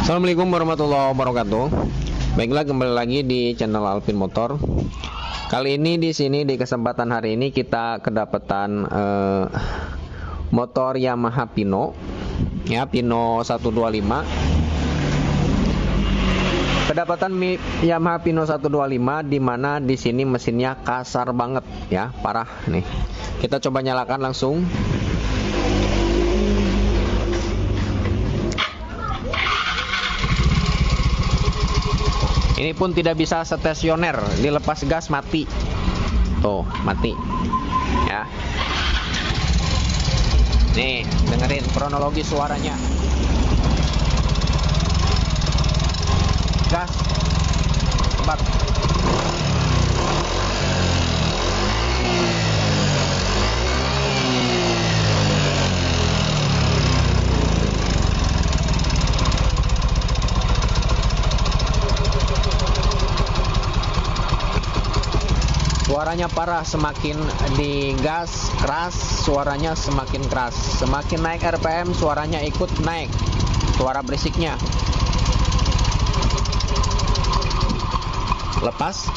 Assalamualaikum warahmatullahi wabarakatuh. Baiklah, kembali lagi di channel Alvin Motor. Kali ini di sini di kesempatan hari ini kita kedapatan motor Yamaha Pino, ya, Pino 125. Kedapatan Yamaha Pino 125 di mana di sini mesinnya kasar banget, ya, parah nih. Kita coba nyalakan langsung. Ini pun tidak bisa stasioner, dilepas gas mati. Tuh, mati. Ya. Nih, dengerin kronologi suaranya. Gas. Cepat. Suaranya parah, semakin digas keras, suaranya semakin keras. Semakin naik RPM, suaranya ikut naik. Suara berisiknya. Lepas.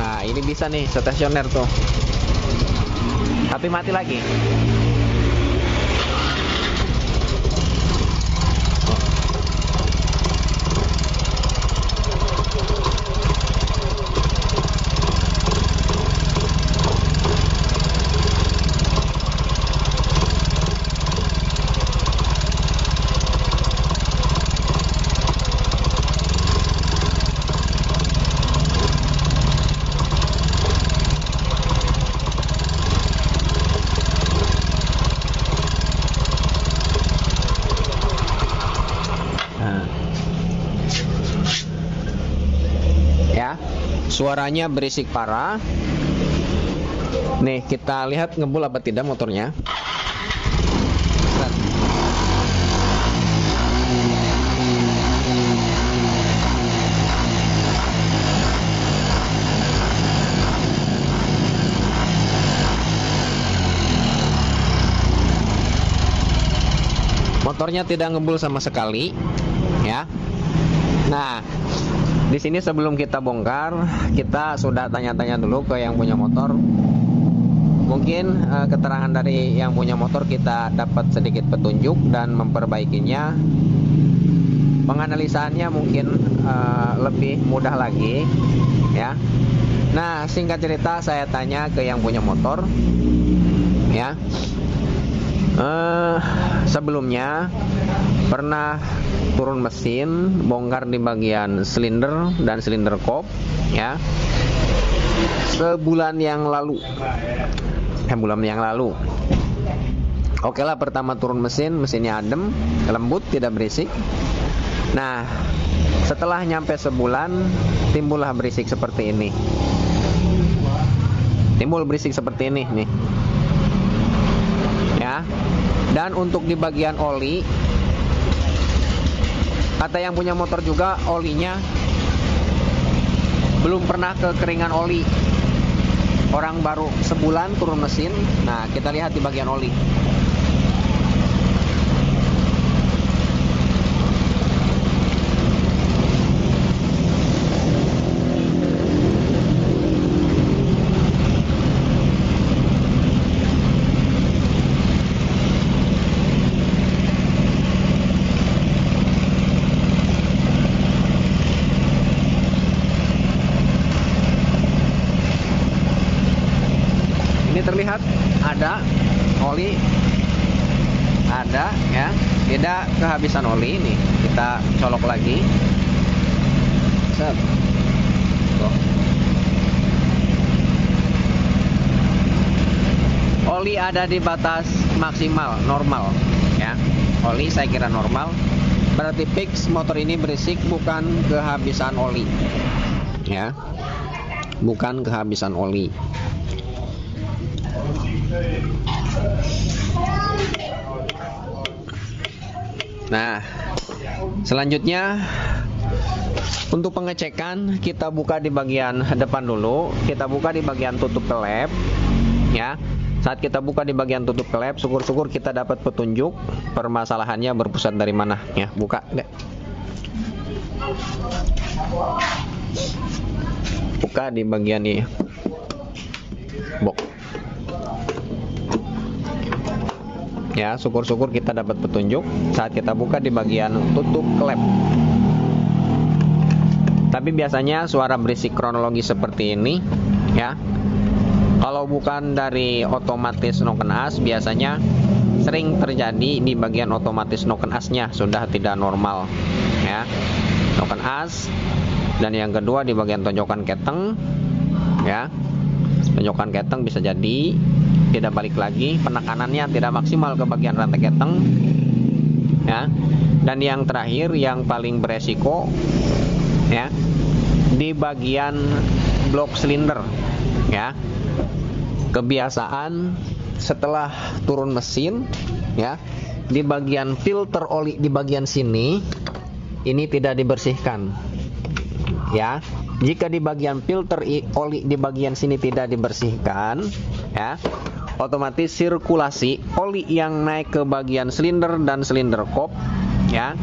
Nah, ini bisa nih stasioner tuh. Tapi mati lagi. Ya, suaranya berisik parah. Nih, kita lihat ngebul apa tidak motornya. Motornya tidak ngebul sama sekali, ya. Nah, di sini sebelum kita bongkar, kita sudah tanya-tanya dulu ke yang punya motor. Mungkin keterangan dari yang punya motor kita dapat sedikit petunjuk dan memperbaikinya. Penganalisaannya mungkin lebih mudah lagi, ya. Nah, singkat cerita saya tanya ke yang punya motor, ya. Sebelumnya pernah turun mesin, bongkar di bagian silinder dan silinder kop, ya, sebulan yang lalu. Oke lah, pertama turun mesin, mesinnya adem, lembut, tidak berisik. Nah, setelah nyampe sebulan, timbullah berisik seperti ini. Timbul berisik seperti ini nih, ya. Dan untuk di bagian oli, kata yang punya motor juga, olinya belum pernah kekeringan oli. Orang baru sebulan turun mesin. Nah, kita lihat di bagian oli. Terlihat ada oli, ada, ya, tidak kehabisan oli. Nih, kita colok lagi. Set. Tuh. Oli ada di batas maksimal normal, ya. Oli saya kira normal. Berarti fix motor ini berisik, bukan kehabisan oli, ya, bukan kehabisan oli. Nah, selanjutnya untuk pengecekan kita buka di bagian depan dulu. Kita buka di bagian tutup pelep, ya. Saat kita buka di bagian tutup klep, syukur-syukur kita dapat petunjuk permasalahannya berpusat dari mana. Ya, buka deh. Buka di bagian ini. Bok. Ya, syukur-syukur kita dapat petunjuk saat kita buka di bagian tutup klep. Tapi biasanya suara berisik kronologi seperti ini, ya. Kalau bukan dari otomatis noken as, biasanya sering terjadi di bagian otomatis noken asnya sudah tidak normal, ya. Noken as. Dan yang kedua di bagian tonjokan keteng, ya. Tonjokan keteng bisa jadi tidak balik lagi, penekanannya tidak maksimal ke bagian rantai keteng, ya. Dan yang terakhir yang paling beresiko, ya, di bagian blok silinder, ya. Kebiasaan setelah turun mesin, ya, di bagian filter oli di bagian sini ini tidak dibersihkan, ya. Jika di bagian filter oli di bagian sini tidak dibersihkan, ya, otomatis sirkulasi oli yang naik ke bagian silinder dan silinder kop, ya,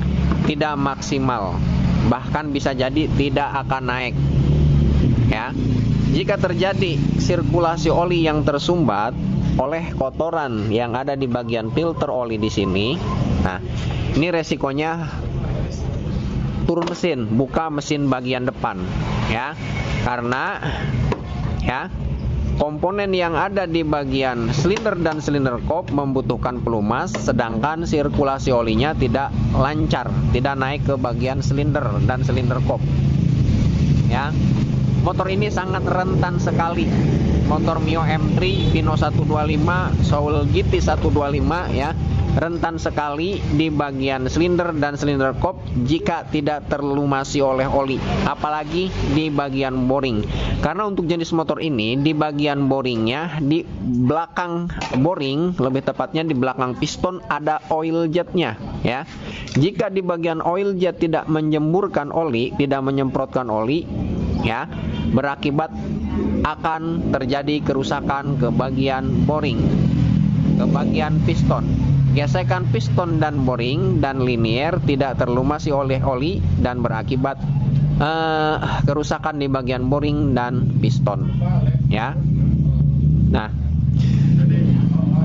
tidak maksimal, bahkan bisa jadi tidak akan naik, ya. Jika terjadi sirkulasi oli yang tersumbat oleh kotoran yang ada di bagian filter oli di sini, nah, ini resikonya turun mesin, buka mesin bagian depan, ya. Karena, ya, komponen yang ada di bagian silinder dan silinder kop membutuhkan pelumas, sedangkan sirkulasi olinya tidak lancar, tidak naik ke bagian silinder dan silinder kop, ya. Motor ini sangat rentan sekali. Motor Mio M3 Pino 125 Soul GT 125, ya, rentan sekali di bagian silinder dan silinder kop jika tidak terlumasi oleh oli, apalagi di bagian boring. Karena untuk jenis motor ini di bagian boringnya, di belakang boring, lebih tepatnya di belakang piston ada oil jetnya, ya. Jika di bagian oil jet tidak menjemburkan oli, tidak menyemprotkan oli, ya, berakibat akan terjadi kerusakan ke bagian boring, ke bagian piston. Gesekan piston dan boring dan linier tidak terlumasi oleh oli dan berakibat kerusakan di bagian boring dan piston, ya. Nah,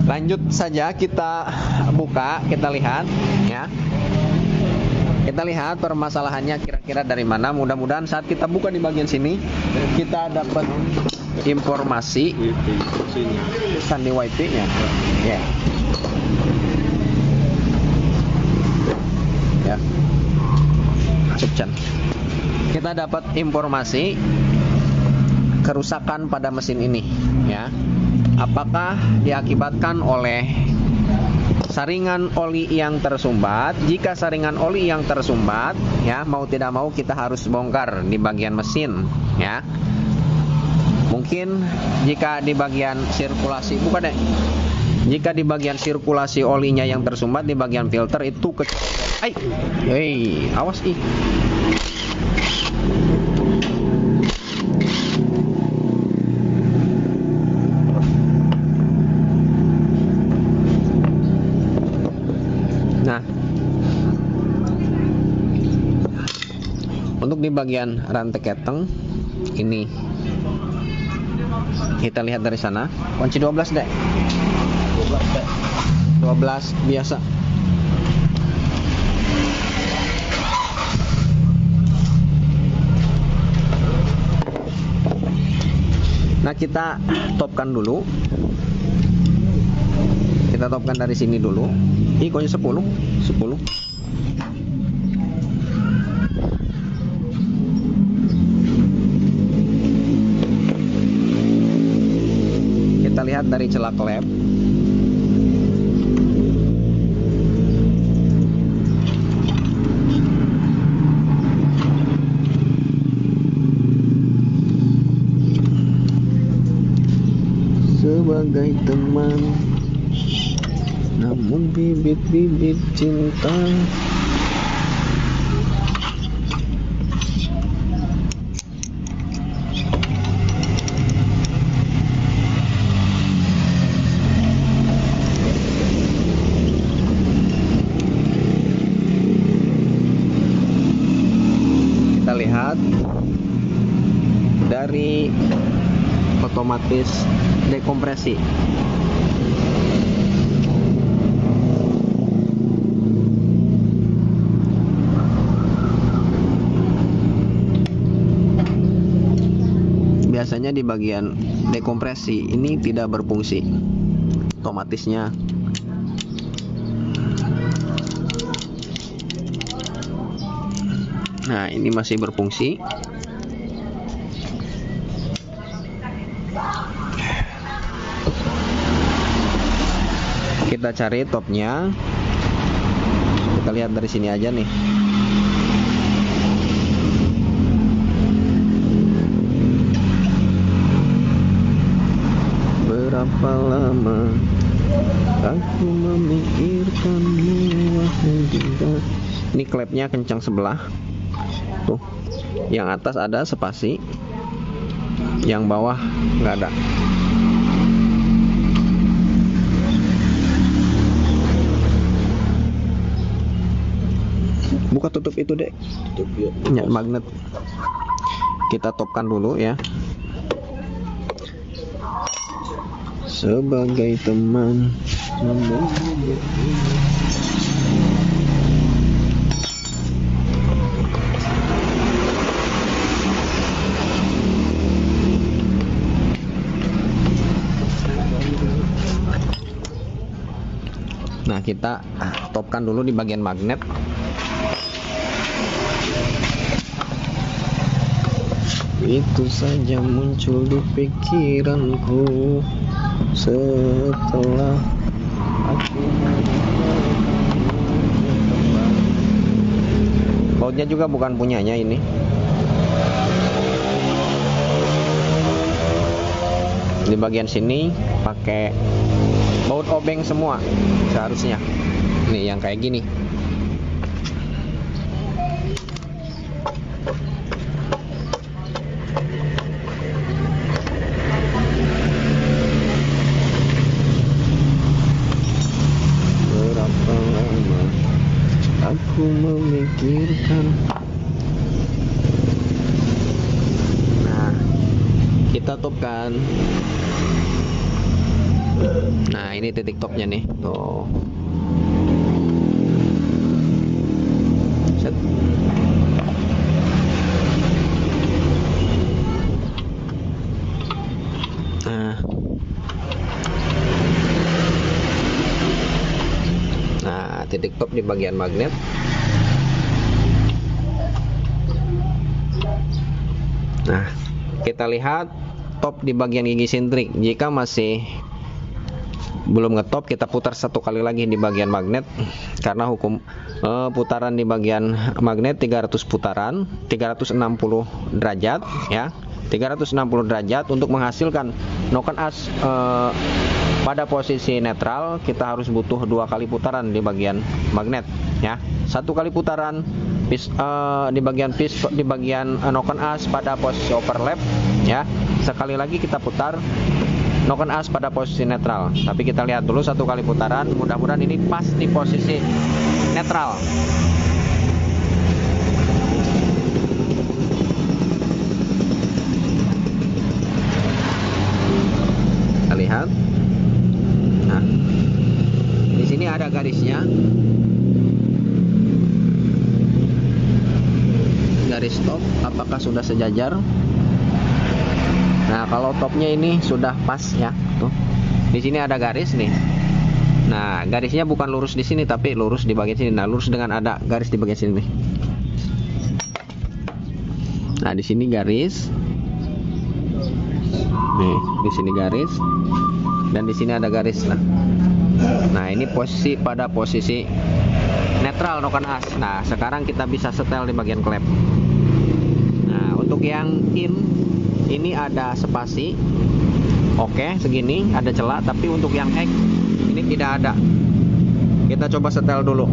lanjut saja kita buka, kita lihat, ya. Kita lihat permasalahannya kira-kira dari mana. Mudah-mudahan saat kita buka di bagian sini kita dapat informasi sandi YP-nya. Ya. Ya. Subcan. Kita dapat informasi kerusakan pada mesin ini, ya. Apakah diakibatkan oleh saringan oli yang tersumbat? Jika saringan oli yang tersumbat, ya, mau tidak mau kita harus bongkar di bagian mesin, ya. Mungkin jika di bagian sirkulasi, bukan deh. Jika di bagian sirkulasi olinya yang tersumbat di bagian filter itu awas ih. Nah, untuk di bagian rantai keteng ini kita lihat dari sana, kunci 12 deh. 12 biasa. Nah, kita topkan dulu. Kita topkan dari sini dulu. Kunci 10. Kita lihat dari celah klep. Sebagai teman, namun bibit-bibit cinta lihat dari otomatis dekompresi. Biasanya di bagian dekompresi ini tidak berfungsi otomatisnya. Nah, ini masih berfungsi. Kita cari topnya. Kita lihat dari sini aja nih. Berapa lama aku memikirkanmu, wahai cinta. Ini klepnya kencang sebelah. Tuh, yang atas ada spasi, yang bawah nggak ada. Buka tutup itu, Dek. Tutup magnet. Kita topkan dulu ya. Sebagai teman. Nah, kita topkan dulu di bagian magnet. Itu saja muncul di pikiranku setelah aku bautnya juga bukan punyanya ini. Di bagian sini pakai baut obeng semua seharusnya. Nih yang kayak gini. Berapa lama aku memikirkan. Nah, kita topkan. Nah, ini titik topnya nih. Tuh. Set. Nah, titik top di bagian magnet. Nah, kita lihat top di bagian gigi sintrik. Jika masih belum ngetop, kita putar satu kali lagi di bagian magnet, karena hukum putaran di bagian magnet 300 putaran, 360 derajat ya, 360 derajat. Untuk menghasilkan noken as pada posisi netral, kita harus butuh 2 kali putaran di bagian magnet ya. 1 kali putaran di bagian noken as pada posisi overlap ya. Sekali lagi kita putar noken as pada posisi netral. Tapi kita lihat dulu 1 kali putaran, mudah-mudahan ini pas di posisi netral. Kita lihat. Nah, di sini ada garisnya. Garis top apakah sudah sejajar? Nah, kalau topnya ini sudah pas ya, tuh. Di sini ada garis nih. Nah, garisnya bukan lurus di sini tapi lurus di bagian sini. Nah, lurus dengan ada garis di bagian sini nih. Nah, di sini garis. Nih, di sini garis. Dan di sini ada garis. Nah, ini posisi pada posisi netral noken as. Nah, sekarang kita bisa setel di bagian klep. Nah, untuk yang ini ada spasi, oke, segini ada celah, tapi untuk yang X ini tidak ada. Kita coba setel dulu.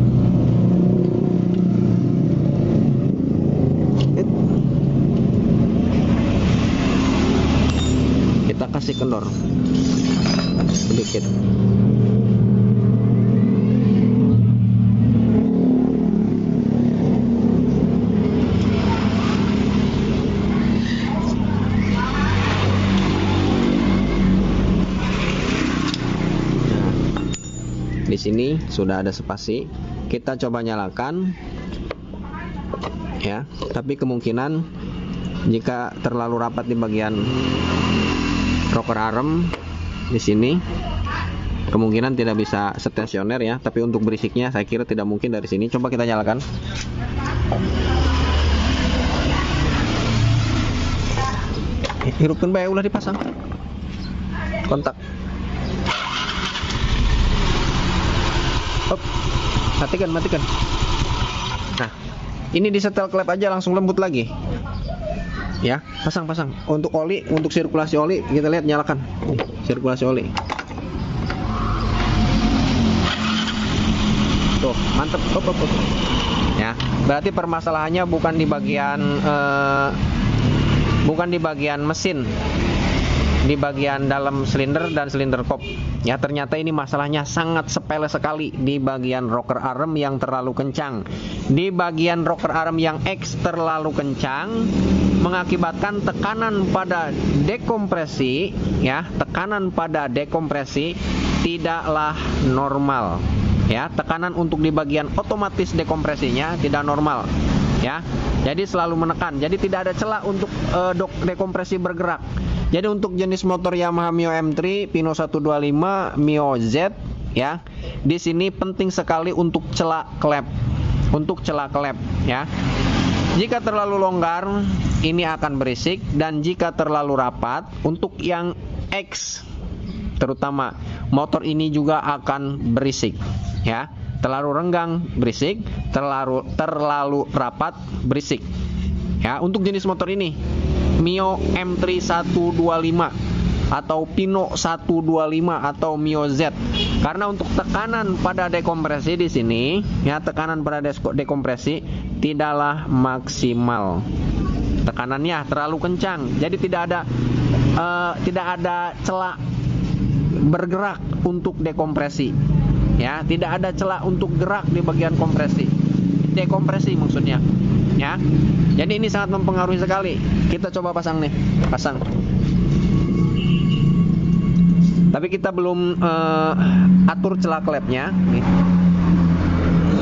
Kita kasih kendor sedikit. sini sudah ada spasi. Kita coba nyalakan, ya. Tapi kemungkinan jika terlalu rapat di bagian rocker arm di sini, kemungkinan tidak bisa stasioner ya. Tapi untuk berisiknya saya kira tidak mungkin dari sini. Coba kita nyalakan. Hirupkan baik, ulah dipasang kontak. Hop. Matikan. Nah, ini disetel klep aja langsung lembut lagi. Ya, pasang. Untuk oli, untuk sirkulasi oli, kita lihat nyalakan. Sirkulasi oli. Tuh, mantep. Hop. Ya, berarti permasalahannya bukan di bagian mesin, di bagian dalam silinder dan silinder kop. Ya, ternyata ini masalahnya sangat sepele sekali di bagian rocker arm yang terlalu kencang. Di bagian rocker arm yang X terlalu kencang mengakibatkan tekanan pada dekompresi, ya, tekanan pada dekompresi tidaklah normal. Ya, tekanan untuk di bagian otomatis dekompresinya tidak normal. Ya, jadi selalu menekan. Jadi tidak ada celah untuk dekompresi bergerak. Jadi untuk jenis motor Yamaha Mio M3, Pino 125, Mio Z, ya, di sini penting sekali untuk celah klep, ya. Jika terlalu longgar, ini akan berisik, dan jika terlalu rapat, untuk yang X, terutama motor ini juga akan berisik, ya. Terlalu renggang berisik, terlalu rapat berisik. Ya, untuk jenis motor ini Mio M3 125 atau Pino 125 atau Mio Z. Karena untuk tekanan pada dekompresi di sini, ya, tekanan pada dekompresi tidaklah maksimal. Tekanannya terlalu kencang. Jadi tidak ada celah bergerak untuk dekompresi. Ya, tidak ada celah untuk gerak di bagian kompresi. Dekompresi maksudnya. Ya. Jadi ini sangat mempengaruhi sekali. Kita coba pasang nih. Pasang. Tapi kita belum atur celah klepnya nih.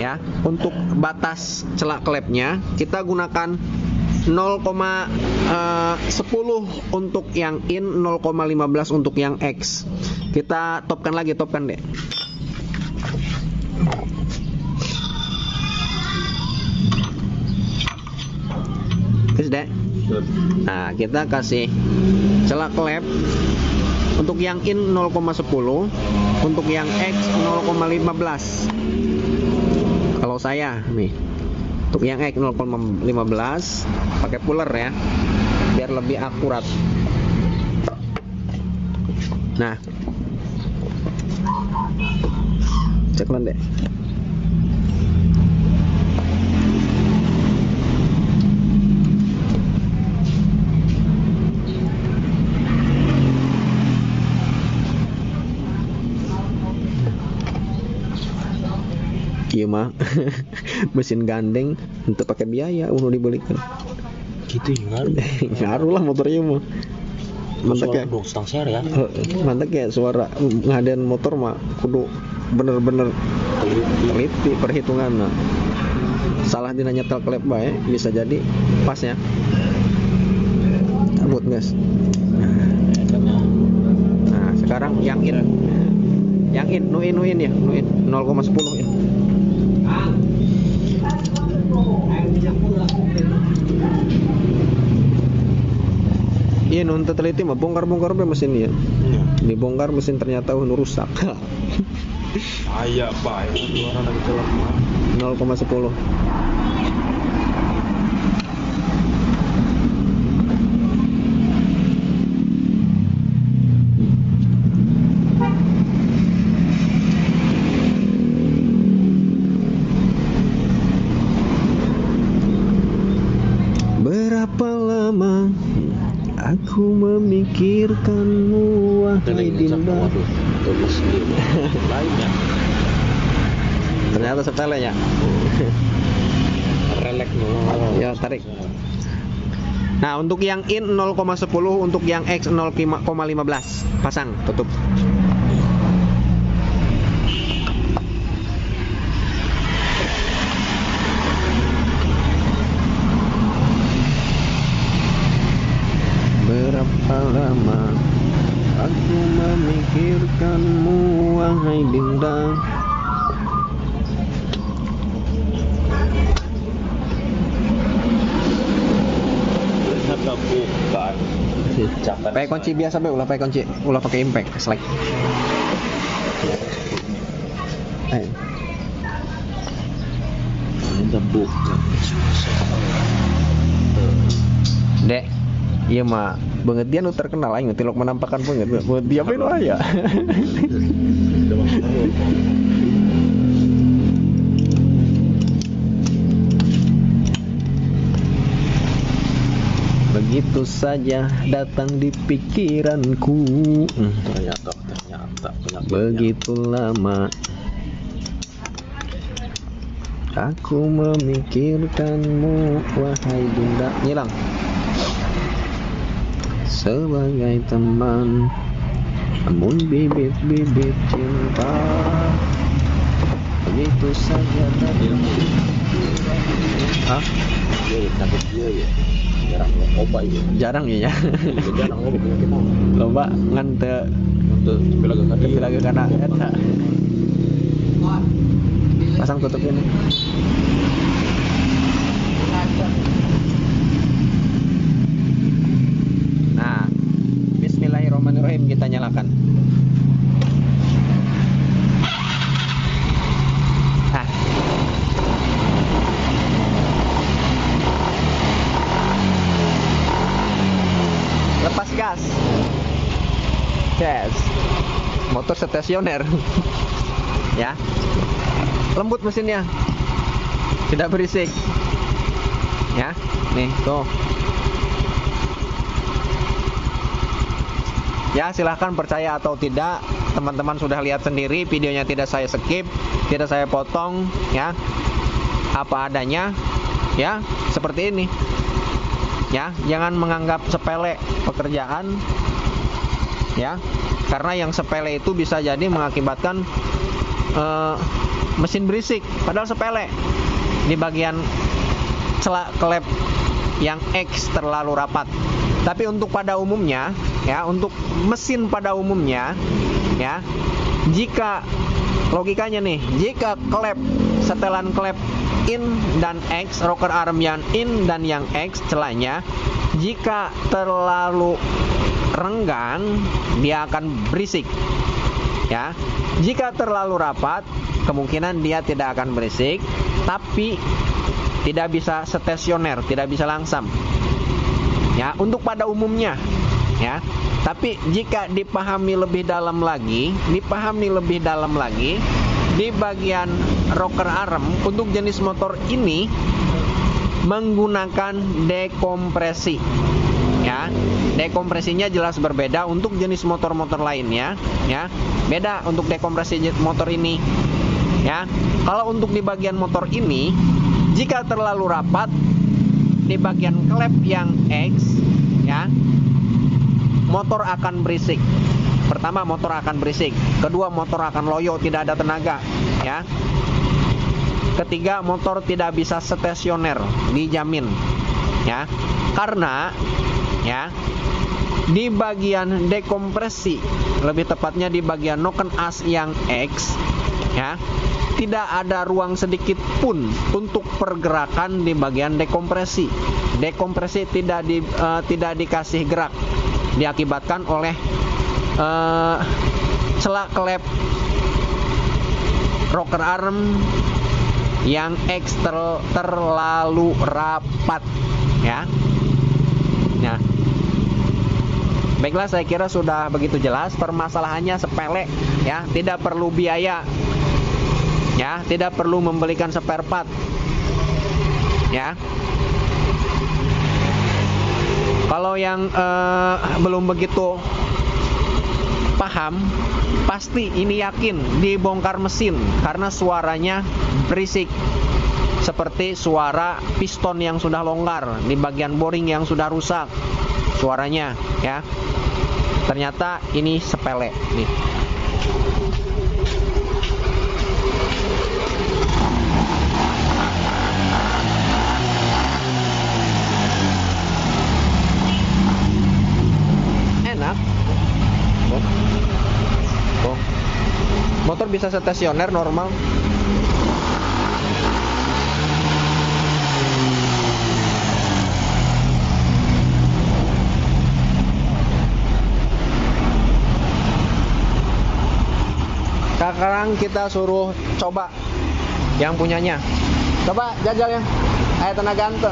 Ya, untuk batas celah klepnya kita gunakan 0,10 untuk yang in, 0,15 untuk yang X. Kita topkan deh. Terus deh. Nah, kita kasih celah klep untuk yang in 0,10, untuk yang X 0,15. Kalau saya nih, untuk yang X 0,15 pakai puller ya, biar lebih akurat. Nah, ceklan deh. Iya mah mesin gandeng untuk pakai biaya untuk dibelikan. Gitu ya ngaruh lah motornya mah. Mantap ya. Mantap ya suara ngadean motor mah kudu bener-bener teliti perhitungan. Salah dina nyetel klep bae bisa jadi pas ya. Cabut guys. Nah, sekarang yang in. Yang in, nuin ya, nuin 0,10 in. Iya, nuntut teliti mah bongkar-bongkar be mesin ya. Dibongkar mesin ternyata rusak. Ayah baik, suara lagi celak 0,10. Berapa lama aku memikirkanmu, wahai Dinda. Lainnya Ternyata sepele ya. relek no. Ya, tarik. Nah, untuk yang in 0,10, untuk yang X 0,15. Pasang, tutup. memikirkanmu wahai Dinda. Ternyata bukan. Catat. Pakai kunci biasa be, ulah pakai kunci, ulah pakai impact select. Ternyata bukan. Dek, iya mah banget dia nu terkenal aing tilok menampakkan banget dia apa itu aya. Begitu saja datang di pikiranku. Ternyata Begitu lama aku memikirkanmu wahai Dinda. Ngilang. Sebagai teman, namun bibit-bibit cinta begitu saja datang. Hah? Iya, sakit dia ya. Jarang obat ya. Jarang ya. Jarang obat penyakit apa? Loba ngan teu Tapi kana eta. Pasang tutupnya nih. Nah, bismillahirrahmanirrahim kita nyalakan. Nah. Lepas gas. Yes. Motor stasioner. Ya. Lembut mesinnya. Tidak berisik. Ya, nih tuh. Ya, silahkan percaya atau tidak. Teman-teman sudah lihat sendiri, videonya tidak saya skip, tidak saya potong, ya. Apa adanya, ya, seperti ini. Ya, jangan menganggap sepele pekerjaan, ya. Karena yang sepele itu bisa jadi mengakibatkan mesin berisik, padahal sepele. Di bagian celak klep yang X terlalu rapat. Tapi untuk pada umumnya, ya, untuk mesin pada umumnya, ya, jika logikanya nih, jika klep setelan klep in dan X, rocker arm yang in dan yang X celahnya, jika terlalu renggang dia akan berisik. Ya, jika terlalu rapat kemungkinan dia tidak akan berisik, tapi tidak bisa stasioner, tidak bisa langsam. Ya, untuk pada umumnya, ya. Tapi jika dipahami lebih dalam lagi, di bagian rocker arm untuk jenis motor ini menggunakan dekompresi. Ya, dekompresinya jelas berbeda untuk jenis motor-motor lainnya, ya. Beda untuk dekompresi motor ini. Ya, kalau untuk di bagian motor ini, jika terlalu rapat di bagian klep yang X, ya, motor akan berisik. Pertama, motor akan berisik. Kedua, motor akan loyo, tidak ada tenaga, ya. Ketiga, motor tidak bisa stasioner, dijamin, ya. Karena, ya, di bagian dekompresi, lebih tepatnya di bagian noken as yang X, ya, tidak ada ruang sedikit pun untuk pergerakan di bagian dekompresi. Dekompresi tidak dikasih gerak, diakibatkan oleh celak klep rocker arm yang X terlalu rapat, ya. Nah, baiklah, saya kira sudah begitu jelas. Permasalahannya sepele, ya, tidak perlu biaya, ya, tidak perlu membelikan spare part, ya. Kalau yang belum begitu paham, pasti ini yakin dibongkar mesin karena suaranya berisik, seperti suara piston yang sudah longgar, di bagian boring yang sudah rusak suaranya, ya. Ternyata ini sepele nih. Enak. motor bisa stasioner normal. Sekarang kita suruh coba yang punyanya. Coba jajal ya. Ayo tenaga ante.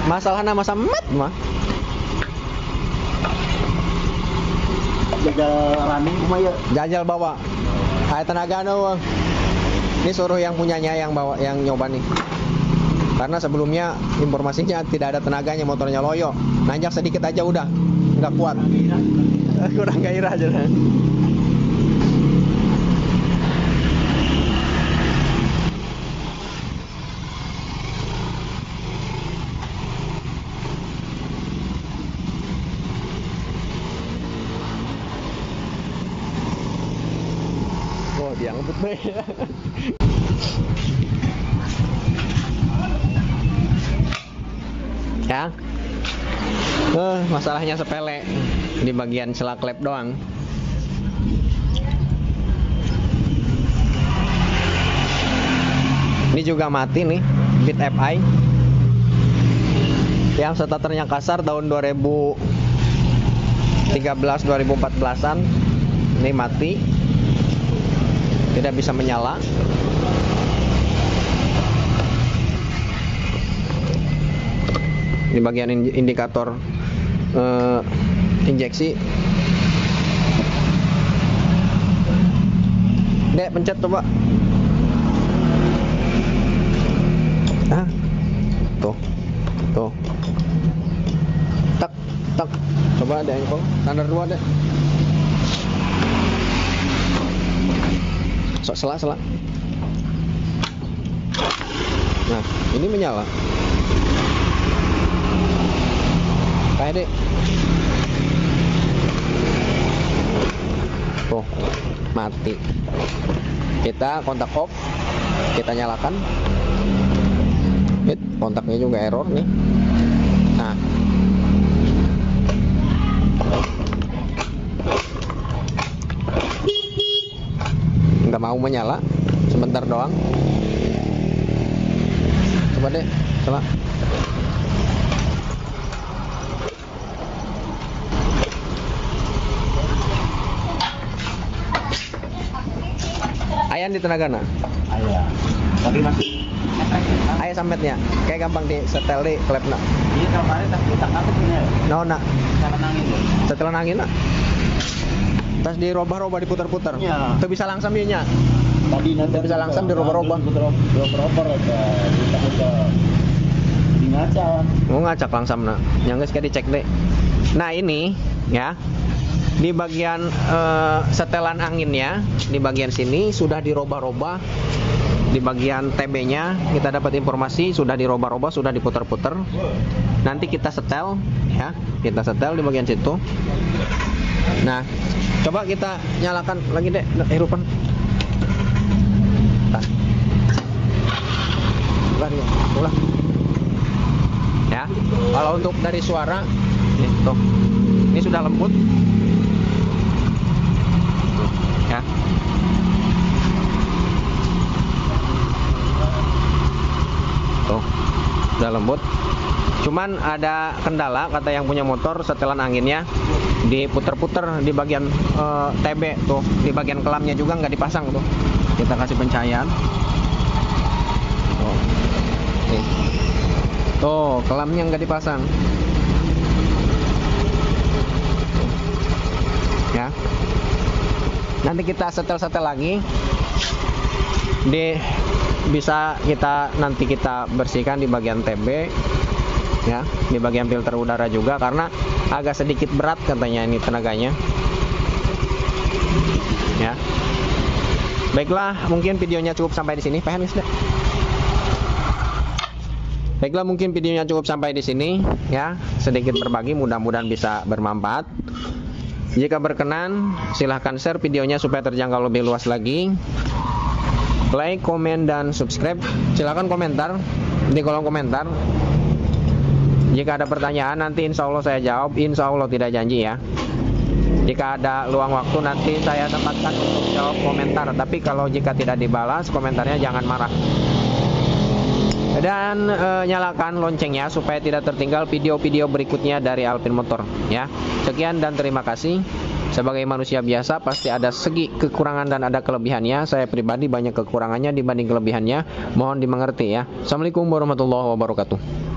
Masalahnya masa met mah. Jajal running kumaya. Jajal bawa. Ayo tenaga no. Ini suruh yang punyanya yang bawa, yang nyoba nih. Karena sebelumnya informasinya tidak ada tenaganya, motornya loyo. Nanjak sedikit aja udah nggak kuat. Kurang gairah aja. Oh, dia ngebut baik. Ya, masalahnya sepele di bagian selak klep doang. Ini juga mati nih, Beat FI yang starternya kasar tahun 2013-2014an. Ini mati, tidak bisa menyala. Di bagian indikator injeksi. Dek, pencet coba. Tuh. Tak. Coba ada engkol. Standar 2 deh. Sok sela. Nah, ini menyala. Kayak deh. Tuh, mati. Kita kontak off, kita nyalakan. Kontaknya juga error nih. Nah, nggak mau menyala, sebentar doang. Coba deh, coba. Ayan di tenagana. Ayah. Tapi masih Ayah sametnya. Kayak gampang di setel di klepna. iya kemarin tak kita apa punya. No nak. Cara nangin. Setelah nangin nak. Tas dirobah-robah diputar-putar. Iya. Tuh bisa langsam dia nya. Tadi nanti Bisa langsam dirobah-robah. Dirobah-robah aja. Kita di ngaca. Mau ngacak langsam nak. Yang geus dicek deh. Nah, ini ya. Di bagian setelan anginnya, di bagian sini sudah dirobah-robah. Di bagian TB-nya kita dapat informasi sudah dirobah-robah, sudah diputar-putar. Nanti kita setel ya, kita setel di bagian situ. Nah, coba kita nyalakan lagi deh hirupan. Ulah. Ya, kalau untuk dari suara nih tuh. Ini sudah lembut. Ya. Tuh, udah lembut. Cuman ada kendala kata yang punya motor, setelan anginnya diputer-puter di bagian TB tuh, di bagian kelamnya juga nggak dipasang tuh. Kita kasih pencahayaan. Tuh, nih. Tuh, kelamnya nggak dipasang. Ya. Nanti kita setel-setel lagi. Bisa nanti kita bersihkan di bagian TB ya, di bagian filter udara juga, karena agak sedikit berat katanya ini tenaganya ya. Baiklah, mungkin videonya cukup sampai di sini. Baiklah, mungkin videonya cukup sampai di sini ya, sedikit berbagi, mudah-mudahan bisa bermanfaat. Jika berkenan, silahkan share videonya supaya terjangkau lebih luas lagi. Like, komen, dan subscribe. Silahkan komentar di kolom komentar Jika ada pertanyaan nanti insya Allah saya jawab. Insya Allah, tidak janji ya. Jika ada luang waktu nanti saya tempatkan untuk jawab komentar. Tapi kalau jika tidak dibalas komentarnya jangan marah. Dan nyalakan loncengnya supaya tidak tertinggal video-video berikutnya dari Alpin Motor ya. Sekian dan terima kasih. Sebagai manusia biasa pasti ada segi kekurangan dan ada kelebihannya. Saya pribadi banyak kekurangannya dibanding kelebihannya. Mohon dimengerti ya. Assalamualaikum warahmatullahi wabarakatuh.